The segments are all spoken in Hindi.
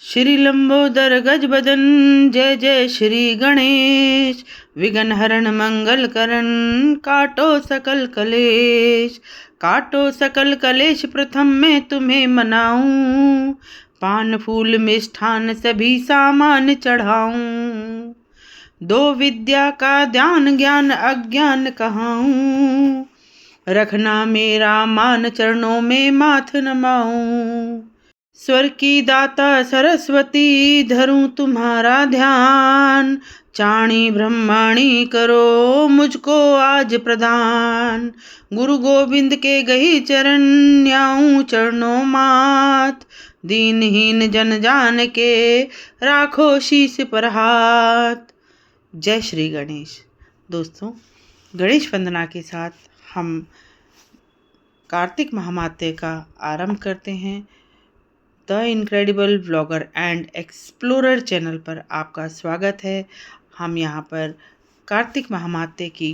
श्री लंबोदर गजबदन जय जय श्री गणेश। विघ्न हरण मंगल करण काटो सकल कलेश। काटो सकल कलेश प्रथम मैं तुम्हें मनाऊं। पान फूल मिष्ठान सभी सामान चढ़ाऊं। दो विद्या का ध्यान ज्ञान अज्ञान कहाऊं। रखना मेरा मान चरणों में माथ नमाऊं। स्वर की दाता सरस्वती धरूं तुम्हारा ध्यान। चाणी ब्रह्माणी करो मुझको आज प्रदान। गुरु गोविंद के गही चरण न्याऊं चरणों मात। दीनहीन जन जान के राखो शीश पर हाथ। जय श्री गणेश। दोस्तों, गणेश वंदना के साथ हम कार्तिक महामात्य का आरंभ करते हैं। The incredible vlogger and explorer channel पर आपका स्वागत है। हम यहाँ पर कार्तिक महामात्य की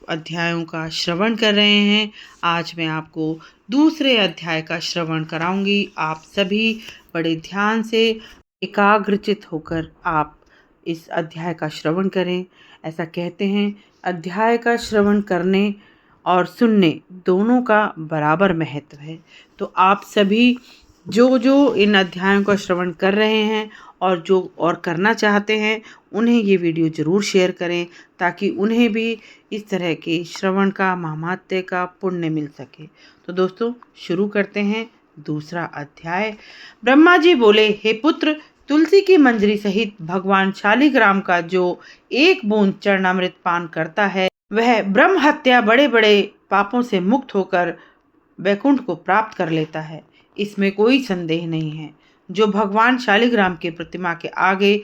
अध्यायों का श्रवण कर रहे हैं। आज मैं आपको दूसरे अध्याय का श्रवण कराऊंगी। आप सभी बड़े ध्यान से एकाग्रचित होकर आप इस अध्याय का श्रवण करें। ऐसा कहते हैं, अध्याय का श्रवण करने और सुनने दोनों का बराबर महत्व है। तो आप सभी जो इन अध्यायों का श्रवण कर रहे हैं और जो और करना चाहते हैं, उन्हें ये वीडियो ज़रूर शेयर करें ताकि उन्हें भी इस तरह के श्रवण का महामात्य का पुण्य मिल सके। तो दोस्तों, शुरू करते हैं दूसरा अध्याय। ब्रह्मा जी बोले, हे पुत्र, तुलसी की मंजरी सहित भगवान शालिग्राम का जो एक बूंद चरणामृत पान करता है, वह ब्रह्म हत्या बड़े बड़े पापों से मुक्त होकर वैकुंठ को प्राप्त कर लेता है। इसमें कोई संदेह नहीं है। जो भगवान शालिग्राम के प्रतिमा के आगे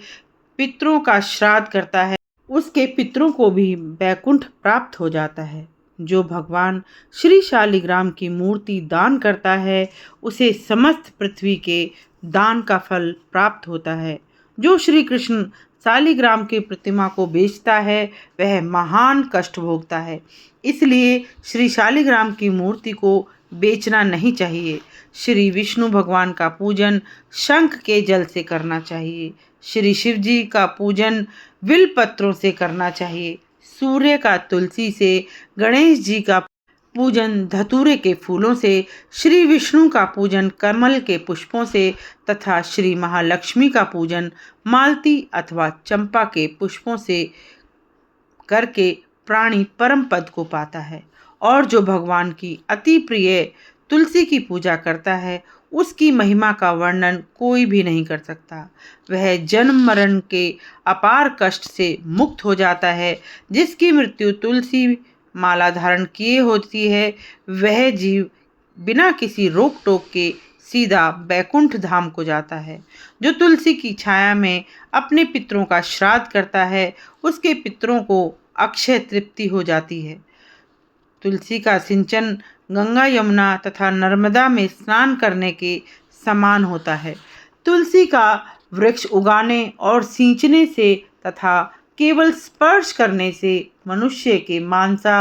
पितरों का श्राद्ध करता है, उसके पितरों को भी वैकुंठ प्राप्त हो जाता है। जो भगवान श्री शालिग्राम की मूर्ति दान करता है, उसे समस्त पृथ्वी के दान का फल प्राप्त होता है। जो श्री कृष्ण शालिग्राम की प्रतिमा को बेचता है, वह महान कष्ट भोगता है। इसलिए श्री शालिग्राम की मूर्ति को बेचना नहीं चाहिए। श्री विष्णु भगवान का पूजन शंख के जल से करना चाहिए। श्री शिव जी का पूजन विल पत्रों से करना चाहिए। सूर्य का तुलसी से, गणेश जी का पूजन धतूरे के फूलों से, श्री विष्णु का पूजन कमल के पुष्पों से तथा श्री महालक्ष्मी का पूजन मालती अथवा चंपा के पुष्पों से करके प्राणी परम पद को पाता है। और जो भगवान की अति प्रिय तुलसी की पूजा करता है, उसकी महिमा का वर्णन कोई भी नहीं कर सकता। वह जन्म मरण के अपार कष्ट से मुक्त हो जाता है। जिसकी मृत्यु तुलसी माला धारण किए होती है, वह जीव बिना किसी रोक टोक के सीधा बैकुंठ धाम को जाता है। जो तुलसी की छाया में अपने पितरों का श्राद्ध करता है, उसके पितरों को अक्षय तृप्ति हो जाती है। तुलसी का सिंचन गंगा यमुना तथा नर्मदा में स्नान करने के समान होता है। तुलसी का वृक्ष उगाने और सींचने से तथा केवल स्पर्श करने से मनुष्य के मानसा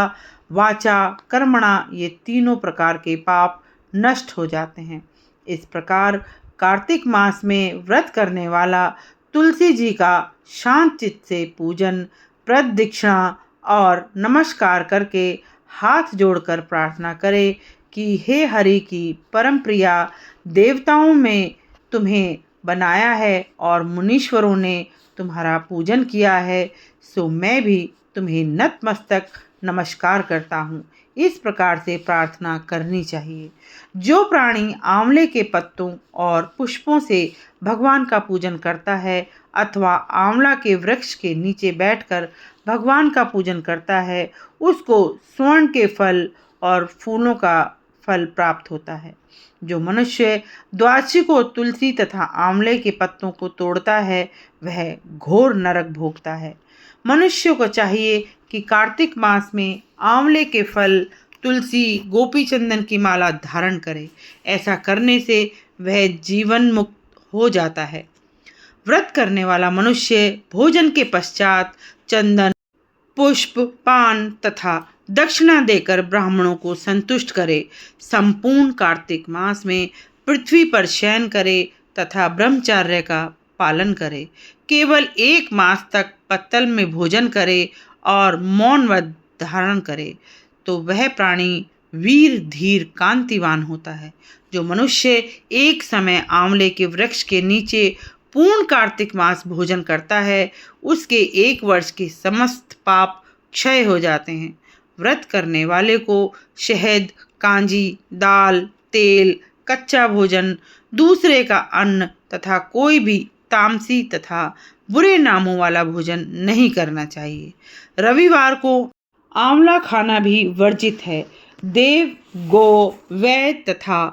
वाचा कर्मणा ये तीनों प्रकार के पाप नष्ट हो जाते हैं। इस प्रकार कार्तिक मास में व्रत करने वाला तुलसी जी का शांत चित्त से पूजन, प्रदक्षिणा और नमस्कार करके हाथ जोड़कर प्रार्थना करे कि हे हरि की परम प्रिया, देवताओं में तुम्हें बनाया है और मुनीश्वरों ने तुम्हारा पूजन किया है, सो मैं भी तुम्हें नतमस्तक नमस्कार करता हूँ। इस प्रकार से प्रार्थना करनी चाहिए। जो प्राणी आंवले के पत्तों और पुष्पों से भगवान का पूजन करता है अथवा आंवला के वृक्ष के नीचे बैठकर भगवान का पूजन करता है, उसको स्वर्ण के फल और फूलों का फल प्राप्त होता है। जो मनुष्य द्वादशी को तुलसी तथा आंवले के पत्तों को तोड़ता है, वह घोर नरक भोगता है। मनुष्य को चाहिए कि कार्तिक मास में आंवले के फल, तुलसी, गोपी चंदन की माला धारण करे। ऐसा करने से वह जीवन मुक्त हो जाता है। व्रत करने वाला मनुष्य भोजन के पश्चात चंदन, पुष्प, पान तथा दक्षिणा देकर ब्राह्मणों को संतुष्ट करे। संपूर्ण कार्तिक मास में पृथ्वी पर शयन करे तथा ब्रह्मचर्य का पालन करे, केवल 1 मास तक पत्तल में भोजन करे और मौन व्रत धारण करे तो वह प्राणी वीर धीर कांतिवान होता है। जो मनुष्य एक समय आंवले के वृक्ष के नीचे पूर्ण कार्तिक मास भोजन करता है, उसके 1 वर्ष के समस्त पाप क्षय हो जाते हैं। व्रत करने वाले को शहद, कांजी, दाल, तेल, कच्चा भोजन, दूसरे का अन्न तथा कोई भी तामसी तथा बुरे नामों वाला भोजन नहीं करना चाहिए। रविवार को आंवला खाना भी वर्जित है। देव, गौ, वैद्य तथा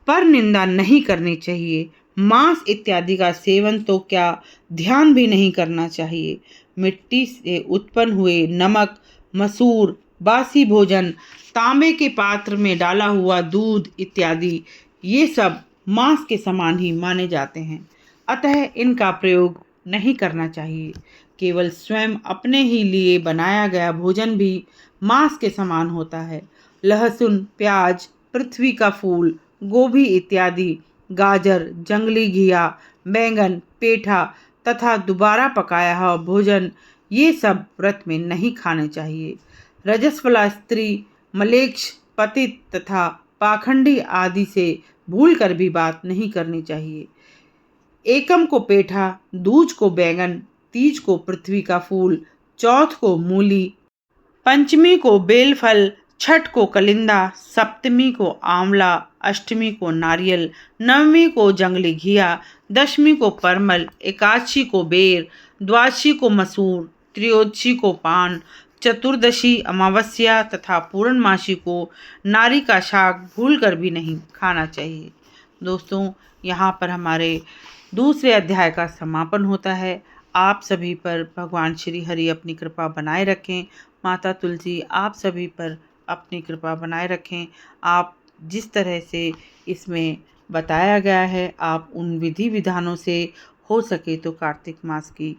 पर निंदा नहीं करनी चाहिए। मांस इत्यादि का सेवन तो क्या ध्यान भी नहीं करना चाहिए। मिट्टी से उत्पन्न हुए नमक, मसूर, बासी भोजन, तांबे के पात्र में डाला हुआ दूध इत्यादि ये सब मांस के समान ही माने जाते हैं, अतः इनका प्रयोग नहीं करना चाहिए। केवल स्वयं अपने ही लिए बनाया गया भोजन भी मांस के समान होता है। लहसुन, प्याज, पृथ्वी का फूल, गोभी इत्यादि, गाजर, जंगली घिया, बैंगन, पेठा तथा दोबारा पकाया हुआ भोजन ये सब व्रत में नहीं खाने चाहिए। रजस्वला स्त्री, मलेच्छ, पतित तथा पाखंडी आदि से भूलकर भी बात नहीं करनी चाहिए। एकम को पेठा, दूज को बैंगन, तीज को पृथ्वी का फूल, चौथ को मूली, पंचमी को बेलफल, छठ को कलिंदा, सप्तमी को आंवला, अष्टमी को नारियल, नवमी को जंगली घिया, दशमी को परमल, एकादशी को बेर, द्वादशी को मसूर, त्रयोदशी को पान, चतुर्दशी, अमावस्या तथा पूर्णमासी को नारी का शाक भूलकर भी नहीं खाना चाहिए। दोस्तों, यहाँ पर हमारे दूसरे अध्याय का समापन होता है। आप सभी पर भगवान श्री हरि अपनी कृपा बनाए रखें। माता तुलसी आप सभी पर अपनी कृपा बनाए रखें। आप जिस तरह से इसमें बताया गया है, आप उन विधि विधानों से हो सके तो कार्तिक मास की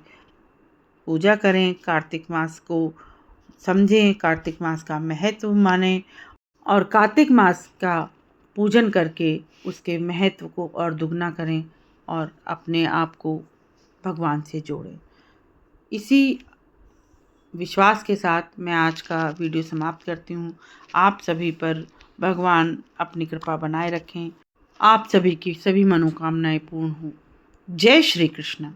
पूजा करें, कार्तिक मास को समझें, कार्तिक मास का महत्व मानें और कार्तिक मास का पूजन करके उसके महत्व को और दुगना करें और अपने आप को भगवान से जोड़ें। इसी विश्वास के साथ मैं आज का वीडियो समाप्त करती हूँ। आप सभी पर भगवान अपनी कृपा बनाए रखें। आप सभी की सभी मनोकामनाएं पूर्ण हों। जय श्री कृष्ण।